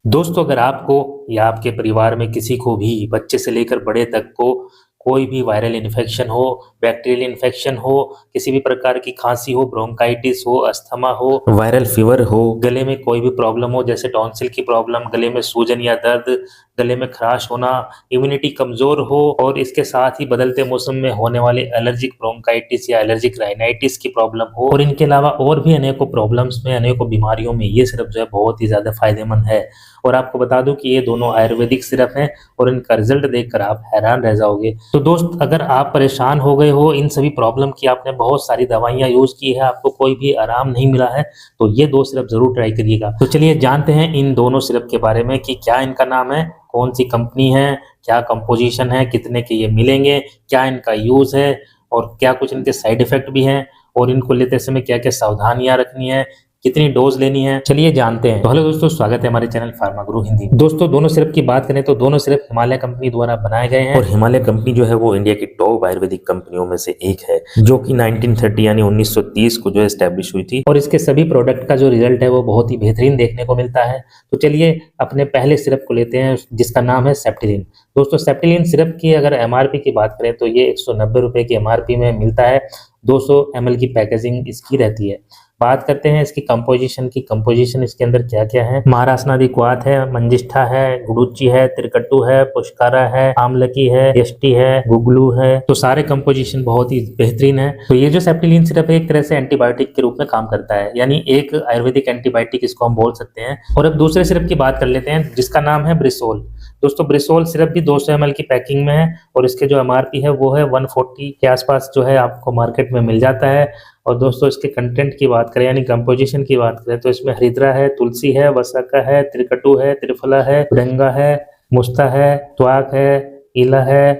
दोस्तों, अगर आपको या आपके परिवार में किसी को भी बच्चे से लेकर बड़े तक को कोई भी वायरल इन्फेक्शन हो, बैक्टीरियल इन्फेक्शन हो, किसी भी प्रकार की खांसी हो, ब्रोंकाइटिस हो, अस्थमा हो, वायरल फीवर हो, गले में कोई भी प्रॉब्लम हो जैसे टॉन्सिल की प्रॉब्लम, गले में सूजन या दर्द, गले में खराश होना, इम्यूनिटी कमजोर हो और इसके साथ ही बदलते मौसम में होने वाले एलर्जिक ब्रोंकाइटिस या एलर्जिक राइनाइटिस की प्रॉब्लम हो और इनके अलावा और भी अनेकों प्रॉब्लम्स में, अनेकों बीमारियों में ये सिरप जो है बहुत ही ज्यादा फायदेमंद है। और आपको बता दूं कि ये दोनों आयुर्वेदिक सिरप हैं और इनका रिजल्ट देखकर आप हैरान रह जाओगे। तो दोस्त, अगर आप परेशान हो गए हो इन सभी प्रॉब्लम की, आपने बहुत सारी दवाइयां यूज की है, आपको कोई भी आराम नहीं मिला है, तो ये दो सिरप जरूर ट्राई करिएगा। तो चलिए जानते हैं इन दोनों सिरप के बारे में कि क्या इनका नाम है, कौन सी कंपनी है, क्या कंपोजिशन है, कितने के ये मिलेंगे, क्या इनका यूज है और क्या कुछ इनके साइड इफेक्ट भी हैं और इनको लेते समय क्या क्या सावधानियां रखनी है, कितनी डोज लेनी है, चलिए जानते हैं। तो हेलो दोस्तों, स्वागत है हमारे चैनल फार्मा गुरु हिंदी। दोस्तों, दोनों सिरप की बात करें तो दोनों सिरप हिमालय कंपनी द्वारा बनाए गए हैं और हिमालय कंपनी जो है वो इंडिया की टॉप आयुर्वेदिक कंपनियों में से एक है, जो कि 1930 यानी 1930 को जो एस्टेब्लिश हुई थी और इसके सभी प्रोडक्ट का जो रिजल्ट है वो बहुत ही बेहतरीन देखने को मिलता है। तो चलिए अपने पहले सिरप को लेते हैं जिसका नाम है सेप्टिलिन। दोस्तों, सेप्टिलिन सिरप की अगर एमआरपी की बात करें तो ये 190 रुपए की एमआरपी में मिलता है। 200 ml की पैकेजिंग इसकी रहती है। बात करते हैं इसकी कंपोजिशन की। कंपोजिशन इसके अंदर क्या क्या है? महारासनादि क्वाथ है, मंजिष्ठा है, गुडुची है, त्रिकट्टू है, पुष्कारा है, आमलकी है, यष्टि है, गुगलू है। तो सारे कंपोजिशन बहुत ही बेहतरीन है। तो ये जो सेप्टिलिन सिरप है एक तरह से एंटीबायोटिक के रूप में काम करता है, यानी एक आयुर्वेदिक एंटीबायोटिक इसको हम बोल सकते हैं। और अब दूसरे सिरप की बात कर लेते हैं जिसका नाम है ब्रिसोल। दोस्तों, ब्रिसोल सिरप भी 200 ml की पैकिंग में है और इसके जो एमआरपी है वो है 140 के आसपास जो है आपको मार्केट में मिल जाता है। और दोस्तों, इसके कंटेंट की बात करें यानी कंपोजिशन की बात करें तो इसमें हरिद्रा है, तुलसी है, वसका है, त्रिकटु है, त्रिफला है, भृंगा है, मुस्ता है, त्वाक है, इला है,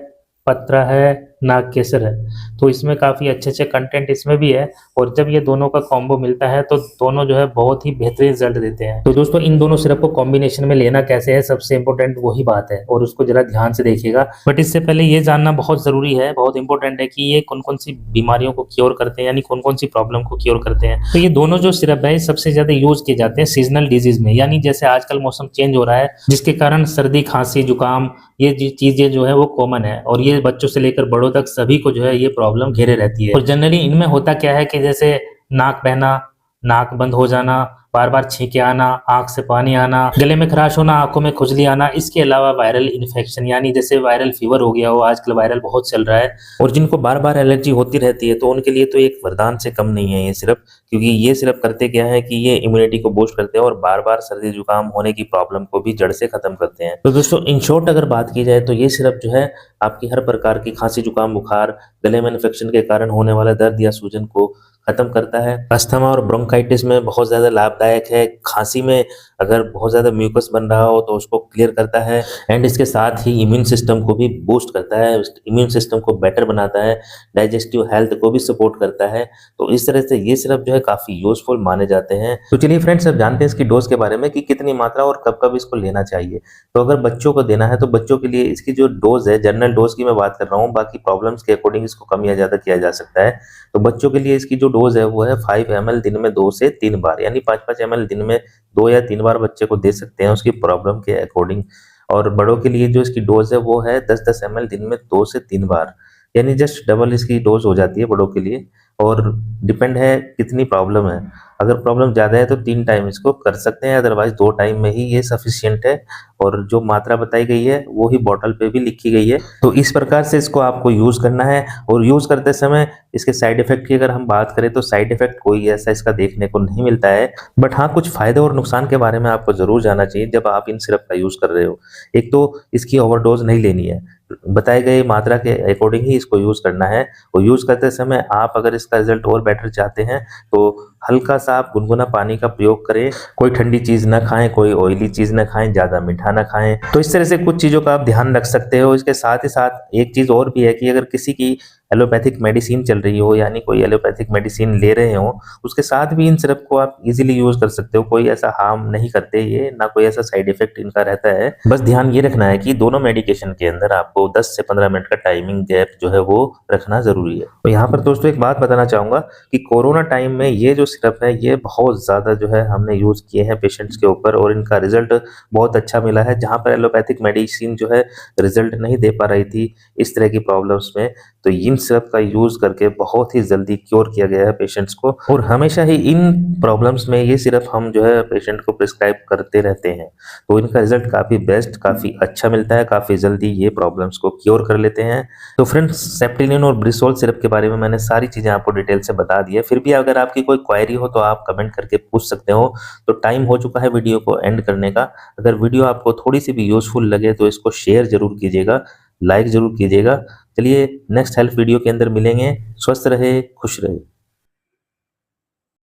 पत्रा है, नाग केसर है। तो इसमें काफी अच्छे अच्छे कंटेंट इसमें भी है और जब ये दोनों का कॉम्बो मिलता है तो दोनों जो है बहुत ही बेहतरीन रिजल्ट देते हैं। तो दोस्तों, इन दोनों सिरप को कॉम्बिनेशन में लेना कैसे है, सबसे इंपॉर्टेंट वही बात है और उसको जरा ध्यान से देखिएगा। बट इससे पहले ये जानना बहुत जरूरी है, बहुत इंपॉर्टेंट है कि ये कौन कौन सी बीमारियों को क्योर करते हैं, यानी कौन कौन सी प्रॉब्लम को क्योर करते हैं। तो ये दोनों जो सिरप है सबसे ज्यादा यूज किए जाते हैं सीजनल डिजीज में, यानी जैसे आजकल मौसम चेंज हो रहा है जिसके कारण सर्दी, खांसी, जुकाम ये चीजें जो है वो कॉमन है और ये बच्चों से लेकर बड़ों तक सभी को जो है ये प्रॉब्लम घेरे रहती है। और जनरली इनमें होता क्या है कि जैसे नाक बहना, नाक बंद हो जाना, बार बार छींके आना, आंख से पानी आना, गले में खराश होना, आंखों में खुजली आना, इसके अलावा वायरल इन्फेक्शन यानी जैसे वायरल फीवर हो गया हो, आजकल वायरल बहुत चल रहा है और जिनको बार बार एलर्जी होती रहती है तो उनके लिए तो एक वरदान से कम नहीं है ये सिरप। क्योंकि ये सिरप करते क्या है कि ये इम्यूनिटी को बूस्ट करते हैं और बार बार सर्दी जुकाम होने की प्रॉब्लम को भी जड़ से खत्म करते हैं। तो दोस्तों, इन शॉर्ट अगर बात की जाए तो ये सिरप जो है आपकी हर प्रकार की खांसी, जुकाम, बुखार, गले में इन्फेक्शन के कारण होने वाला दर्द या सूजन को खत्म करता है। अस्थमा और ब्रोंकाइटिस में बहुत ज्यादा लाभदायक है। खांसी में अगर बहुत ज्यादा म्यूकस बन रहा हो तो उसको क्लियर करता है एंड इसके साथ ही इम्यून सिस्टम को भी बूस्ट करता है, इम्यून सिस्टम को बेटर बनाता है, डाइजेस्टिव हेल्थ को भी सपोर्ट करता है। तो इस तरह से ये सिरप जो है काफी यूजफुल माने जाते हैं। तो चलिए फ्रेंड्स, अब जानते हैं इसकी डोज के बारे में कि कितनी मात्रा और कब कब इसको लेना चाहिए। तो अगर बच्चों को देना है तो बच्चों के लिए इसकी जो डोज है, जनरल डोज की मैं बात कर रहा हूँ, बाकी प्रॉब्लम्स के अकॉर्डिंग इसको कम या ज्यादा किया जा सकता है। तो बच्चों के लिए इसकी जो डोज है वो है 5 ml दिन में 2 से 3 बार, यानी 5-5 ml दिन में 2 या 3 बार बच्चे को दे सकते हैं उसकी प्रॉब्लम के अकॉर्डिंग। और बड़ों के लिए जो इसकी डोज है वो है 10-10 ml दिन में 2 से 3 बार, यानी जस्ट डबल इसकी डोज हो जाती है बड़ों के लिए। और डिपेंड है कितनी प्रॉब्लम है, अगर प्रॉब्लम ज़्यादा है तो 3 टाइम इसको कर सकते हैं, अदरवाइज 2 टाइम में ही ये सफिशियंट है। और जो मात्रा बताई गई है वो ही बॉटल पे भी लिखी गई है। तो इस प्रकार से इसको आपको यूज़ करना है। और यूज़ करते समय इसके साइड इफेक्ट की अगर हम बात करें तो साइड इफेक्ट कोई ऐसा इसका देखने को नहीं मिलता है। बट हाँ, कुछ फायदे और नुकसान के बारे में आपको जरूर जानना चाहिए जब आप इन सिरप का यूज़ कर रहे हो। एक तो इसकी ओवरडोज नहीं लेनी है, बताए गए मात्रा के अकॉर्डिंग ही इसको यूज करना है। और यूज करते समय आप अगर इसका रिजल्ट और बेटर चाहते हैं तो हल्का सा आप गुनगुना पानी का प्रयोग करें। कोई ठंडी चीज ना खाएं, कोई ऑयली चीज ना खाएं, ज्यादा मीठा ना खाएं। तो इस तरह से कुछ चीजों का आप ध्यान रख सकते हो। इसके साथ ही साथ एक चीज और भी है कि अगर किसी की एलोपैथिक मेडिसिन चल रही हो, यानी कोई एलोपैथिक मेडिसिन ले रहे हो, उसके साथ भी इन सिरप को आप इजीली यूज कर सकते हो। कोई ऐसा हार्म नहीं करते ये, ना कोई ऐसा साइड इफेक्ट इनका रहता है। बस ध्यान ये रखना है कि दोनों मेडिकेशन के अंदर आपको 10 से 15 मिनट का टाइमिंग गैप जो है वो रखना जरूरी है। तो यहाँ पर दोस्तों एक बात बताना चाहूंगा कि कोरोना टाइम में ये जो सिरप है ये बहुत ज़्यादा जो है हमने यूज़ किए हैं पेशेंट्स के ऊपर और इनका रिज़ल्ट बहुत अच्छा मिला है। जहाँ पर एलोपैथिक मेडिसिन जो है रिज़ल्ट नहीं दे पा रही थी इस तरह की प्रॉब्लम्स में, तो इन सिरप का यूज़ करके बहुत ही जल्दी क्योर किया गया है पेशेंट्स को और हमेशा ही इन प्रॉब्लम्स में ये सिरप हम जो है पेशेंट को प्रिस्क्राइब करते रहते हैं। तो इनका रिज़ल्ट काफ़ी बेस्ट, काफ़ी अच्छा मिलता है, काफ़ी जल्दी ये प्रॉब्लम्स को क्योर कर लेते हैं। तो फ्रेंड्स, सेप्टिलिन और ब्रिसोल सिरप के बारे में मैंने सारी चीज़ें आपको डिटेल से बता दी है। फिर भी अगर आपकी कोई क्वेरी हो तो आप कमेंट करके पूछ सकते हो। तो टाइम हो चुका है वीडियो को एंड करने का। अगर वीडियो आपको थोड़ी-सी भी यूज़फुल लगे तो इसको शेयर ज़रूर कीजिएगा, लाइक ज़रूर कीजिएगा। चलिए नेक्स्ट हेल्थ वीडियो के अंदर मिलेंगे। स्वस्थ रहे, खुश रहे।